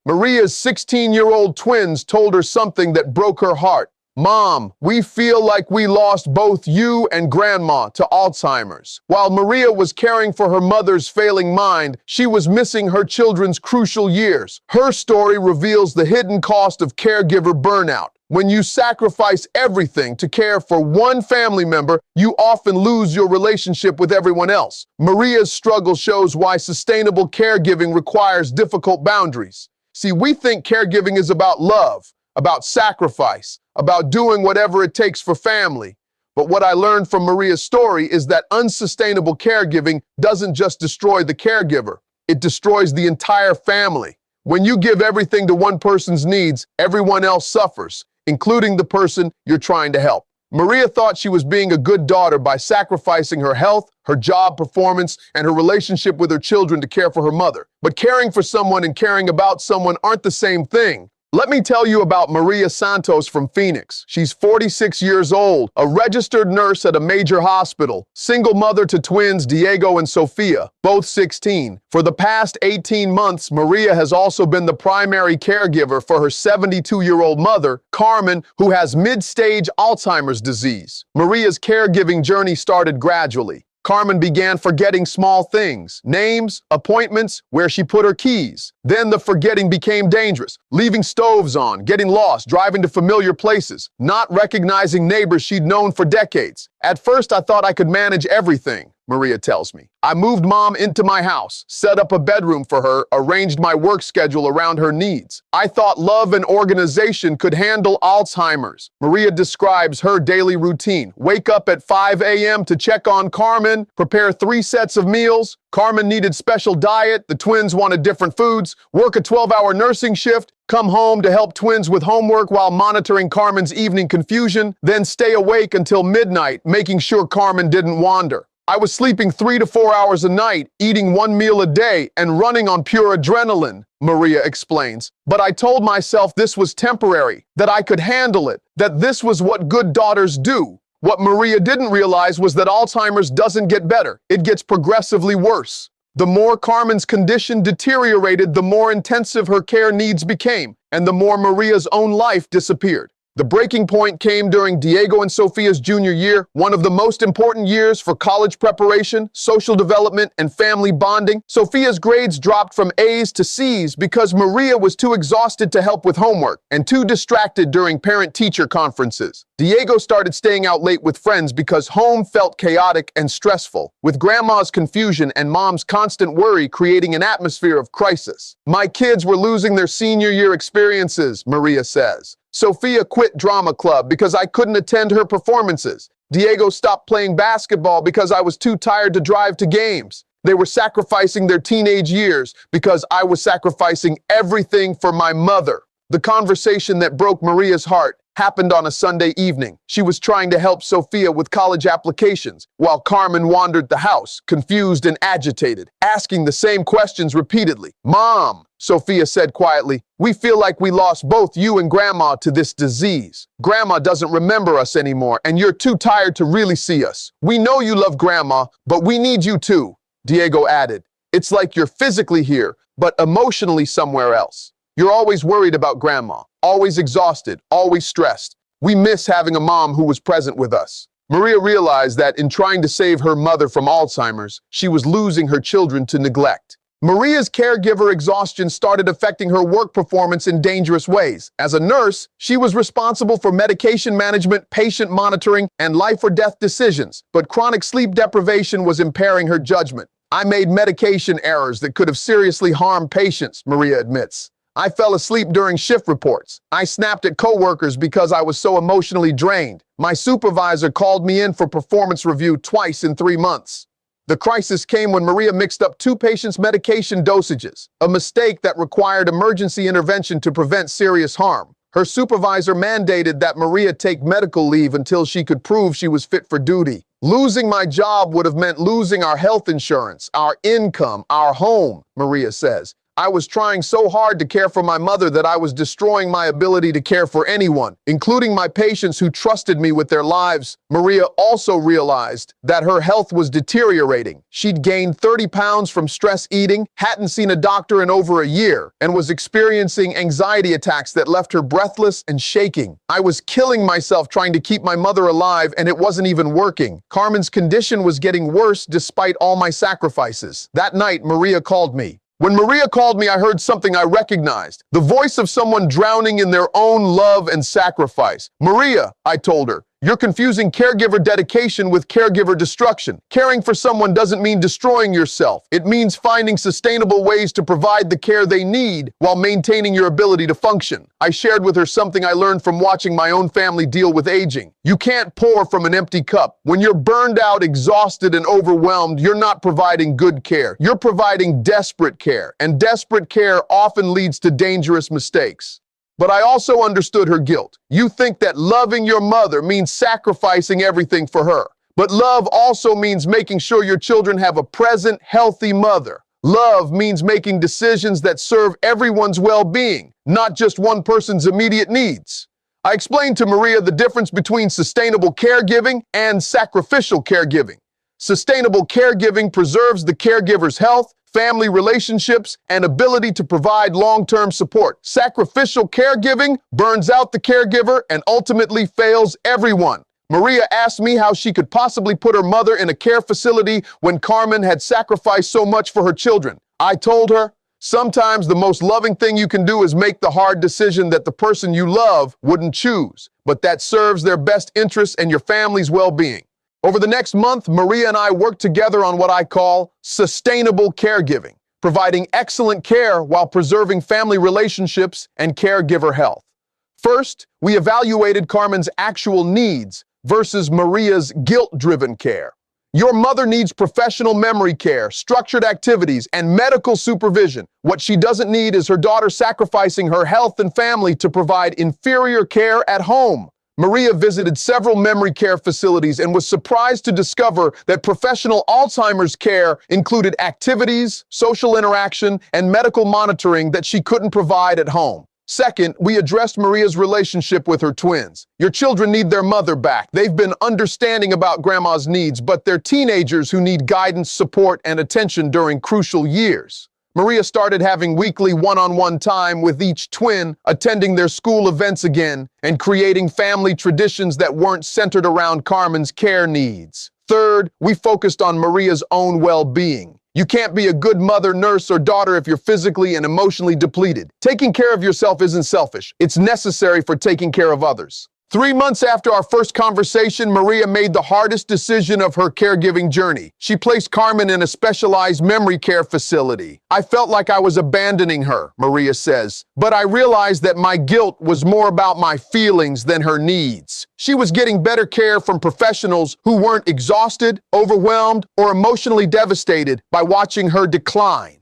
Maria's 16-year-old twins told her something that broke her heart. "Mom, we feel like we lost both you and Grandma to Alzheimer's." While Maria was caring for her mother's failing mind, she was missing her children's crucial years. Her story reveals the hidden cost of caregiver burnout. When you sacrifice everything to care for one family member, you often lose your relationship with everyone else. Maria's struggle shows why sustainable caregiving requires difficult boundaries. See, we think caregiving is about love, about sacrifice, about doing whatever it takes for family. But what I learned from Maria's story is that unsustainable caregiving doesn't just destroy the caregiver, it destroys the entire family. When you give everything to one person's needs, everyone else suffers, including the person you're trying to help. Maria thought she was being a good daughter by sacrificing her health, her job performance, and her relationship with her children to care for her mother. But caring for someone and caring about someone aren't the same thing. Let me tell you about Maria Santos from Phoenix. She's 46 years old, a registered nurse at a major hospital, single mother to twins Diego and Sofia, both 16. For the past 18 months, Maria has also been the primary caregiver for her 72-year-old mother, Carmen, who has mid-stage Alzheimer's disease. Maria's caregiving journey started gradually. Carmen began forgetting small things, names, appointments, where she put her keys. Then the forgetting became dangerous, leaving stoves on, getting lost, driving to familiar places, not recognizing neighbors she'd known for decades. "At first, I thought I could manage everything," Maria tells me. "I moved Mom into my house, set up a bedroom for her, arranged my work schedule around her needs. I thought love and organization could handle Alzheimer's." Maria describes her daily routine. Wake up at 5 a.m. to check on Carmen, prepare 3 sets of meals. Carmen needed special diet, the twins wanted different foods, work a 12-hour nursing shift, come home to help twins with homework while monitoring Carmen's evening confusion, then stay awake until midnight, making sure Carmen didn't wander. "I was sleeping 3 to 4 hours a night, eating 1 meal a day, and running on pure adrenaline," Maria explains. "But I told myself this was temporary, that I could handle it, that this was what good daughters do." What Maria didn't realize was that Alzheimer's doesn't get better, it gets progressively worse. The more Carmen's condition deteriorated, the more intensive her care needs became, and the more Maria's own life disappeared. The breaking point came during Diego and Sofia's junior year, one of the most important years for college preparation, social development, and family bonding. Sofia's grades dropped from A's to C's because Maria was too exhausted to help with homework and too distracted during parent-teacher conferences. Diego started staying out late with friends because home felt chaotic and stressful, with Grandma's confusion and Mom's constant worry creating an atmosphere of crisis. "My kids were losing their senior year experiences," Maria says. "Sofia quit drama club because I couldn't attend her performances. Diego stopped playing basketball because I was too tired to drive to games. They were sacrificing their teenage years because I was sacrificing everything for my mother." The conversation that broke Maria's heart happened on a Sunday evening. She was trying to help Sofia with college applications, while Carmen wandered the house, confused and agitated, asking the same questions repeatedly. "Mom," Sofia said quietly, "we feel like we lost both you and Grandma to this disease. Grandma doesn't remember us anymore, and you're too tired to really see us. We know you love Grandma, but we need you too," Diego added. "It's like you're physically here, but emotionally somewhere else. You're always worried about Grandma, always exhausted, always stressed. We miss having a mom who was present with us." Maria realized that in trying to save her mother from Alzheimer's, she was losing her children to neglect. Maria's caregiver exhaustion started affecting her work performance in dangerous ways. As a nurse, she was responsible for medication management, patient monitoring, and life or death decisions, but chronic sleep deprivation was impairing her judgment. "I made medication errors that could have seriously harmed patients," Maria admits. "I fell asleep during shift reports. I snapped at coworkers because I was so emotionally drained. My supervisor called me in for performance review twice in 3 months." The crisis came when Maria mixed up 2 patients' medication dosages, a mistake that required emergency intervention to prevent serious harm. Her supervisor mandated that Maria take medical leave until she could prove she was fit for duty. "Losing my job would have meant losing our health insurance, our income, our home," Maria says. I was trying so hard to care for my mother that I was destroying my ability to care for anyone, including my patients who trusted me with their lives. Maria also realized that her health was deteriorating. She'd gained 30 pounds from stress eating, hadn't seen a doctor in over a year, and was experiencing anxiety attacks that left her breathless and shaking. I was killing myself trying to keep my mother alive, and it wasn't even working. Carmen's condition was getting worse despite all my sacrifices. That night, Maria called me. When Maria called me, I heard something I recognized, the voice of someone drowning in their own love and sacrifice. Maria, I told her, you're confusing caregiver dedication with caregiver destruction. Caring for someone doesn't mean destroying yourself. It means finding sustainable ways to provide the care they need while maintaining your ability to function. I shared with her something I learned from watching my own family deal with aging. You can't pour from an empty cup. When you're burned out, exhausted, and overwhelmed, you're not providing good care. You're providing desperate care, and desperate care often leads to dangerous mistakes. But I also understood her guilt. You think that loving your mother means sacrificing everything for her. But love also means making sure your children have a present, healthy mother. Love means making decisions that serve everyone's well-being, not just one person's immediate needs. I explained to Maria the difference between sustainable caregiving and sacrificial caregiving. Sustainable caregiving preserves the caregiver's health, family relationships, and ability to provide long-term support. Sacrificial caregiving burns out the caregiver and ultimately fails everyone. Maria asked me how she could possibly put her mother in a care facility when Carmen had sacrificed so much for her children. I told her, sometimes the most loving thing you can do is make the hard decision that the person you love wouldn't choose, but that serves their best interests and your family's well-being. Over the next month, Maria and I worked together on what I call sustainable caregiving, providing excellent care while preserving family relationships and caregiver health. First, we evaluated Carmen's actual needs versus Maria's guilt-driven care. Your mother needs professional memory care, structured activities, and medical supervision. What she doesn't need is her daughter sacrificing her health and family to provide inferior care at home. Maria visited several memory care facilities and was surprised to discover that professional Alzheimer's care included activities, social interaction, and medical monitoring that she couldn't provide at home. Second, we addressed Maria's relationship with her twins. Your children need their mother back. They've been understanding about grandma's needs, but they're teenagers who need guidance, support, and attention during crucial years. Maria started having weekly one-on-one time with each twin, attending their school events again, and creating family traditions that weren't centered around Carmen's care needs. Third, we focused on Maria's own well-being. You can't be a good mother, nurse, or daughter if you're physically and emotionally depleted. Taking care of yourself isn't selfish. It's necessary for taking care of others. 3 months after our first conversation, Maria made the hardest decision of her caregiving journey. She placed Carmen in a specialized memory care facility. I felt like I was abandoning her, Maria says, but I realized that my guilt was more about my feelings than her needs. She was getting better care from professionals who weren't exhausted, overwhelmed, or emotionally devastated by watching her decline.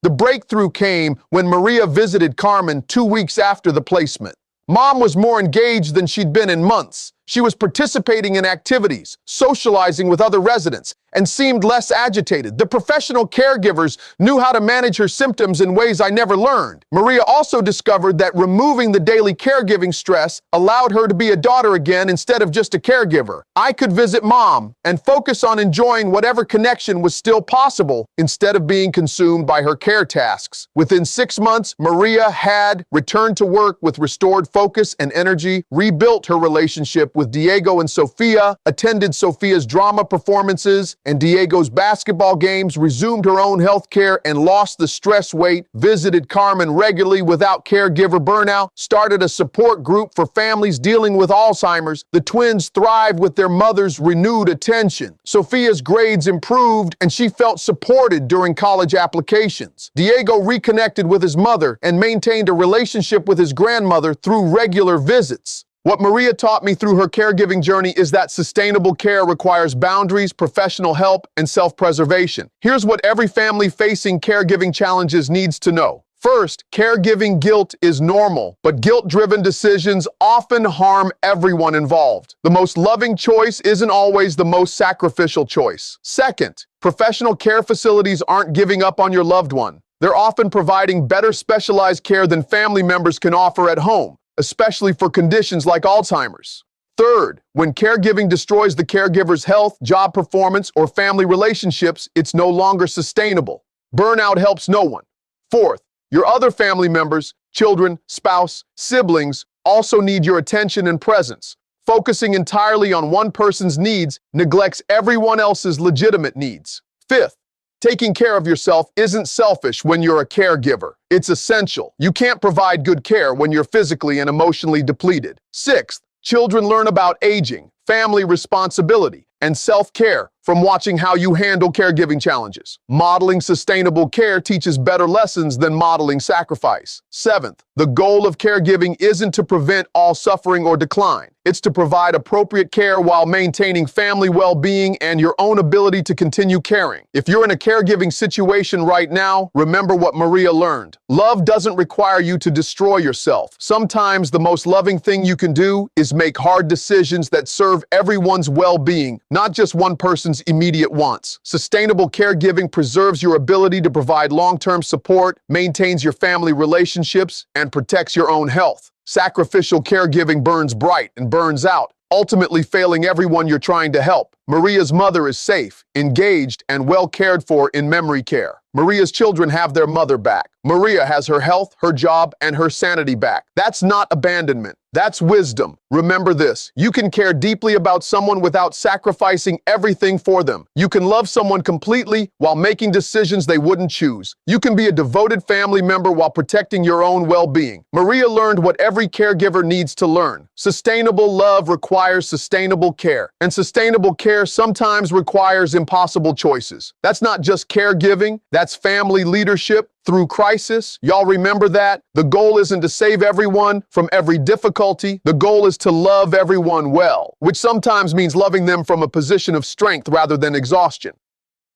The breakthrough came when Maria visited Carmen 2 weeks after the placement. Mom was more engaged than she'd been in months. She was participating in activities, socializing with other residents, and seemed less agitated. The professional caregivers knew how to manage her symptoms in ways I never learned. Maria also discovered that removing the daily caregiving stress allowed her to be a daughter again instead of just a caregiver. I could visit Mom and focus on enjoying whatever connection was still possible instead of being consumed by her care tasks. Within 6 months, Maria had returned to work with restored focus and energy, rebuilt her relationship with Diego and Sofia, attended Sofia's drama performances and Diego's basketball games, resumed her own health care and lost the stress weight, visited Carmen regularly without caregiver burnout, started a support group for families dealing with Alzheimer's. The twins thrived with their mother's renewed attention. Sofia's grades improved and she felt supported during college applications. Diego reconnected with his mother and maintained a relationship with his grandmother through regular visits. What Maria taught me through her caregiving journey is that sustainable care requires boundaries, professional help, and self-preservation. Here's what every family facing caregiving challenges needs to know. First, caregiving guilt is normal, but guilt-driven decisions often harm everyone involved. The most loving choice isn't always the most sacrificial choice. Second, professional care facilities aren't giving up on your loved one. They're often providing better specialized care than family members can offer at home, especially for conditions like Alzheimer's. Third, when caregiving destroys the caregiver's health, job performance, or family relationships, it's no longer sustainable. Burnout helps no one. Fourth, your other family members, children, spouse, siblings, also need your attention and presence. Focusing entirely on one person's needs neglects everyone else's legitimate needs. Fifth, taking care of yourself isn't selfish when you're a caregiver. It's essential. You can't provide good care when you're physically and emotionally depleted. Sixth, children learn about aging, family responsibility, and self-care from watching how you handle caregiving challenges. Modeling sustainable care teaches better lessons than modeling sacrifice. Seventh, the goal of caregiving isn't to prevent all suffering or decline. It's to provide appropriate care while maintaining family well-being and your own ability to continue caring. If you're in a caregiving situation right now, remember what Maria learned. Love doesn't require you to destroy yourself. Sometimes the most loving thing you can do is make hard decisions that serve everyone's well-being, not just one person's immediate wants. Sustainable caregiving preserves your ability to provide long-term support, maintains your family relationships, and protects your own health. Sacrificial caregiving burns bright and burns out, ultimately failing everyone you're trying to help. Maria's mother is safe, engaged, and well cared for in memory care. Maria's children have their mother back. Maria has her health, her job, and her sanity back. That's not abandonment. That's wisdom. Remember this, you can care deeply about someone without sacrificing everything for them. You can love someone completely while making decisions they wouldn't choose. You can be a devoted family member while protecting your own well-being. Maria learned what every caregiver needs to learn. Sustainable love requires sustainable care, and sustainable care sometimes requires impossible choices. That's not just caregiving, that's family leadership through crisis. Y'all remember that? The goal isn't to save everyone from every difficulty. The goal is to love everyone well, which sometimes means loving them from a position of strength rather than exhaustion.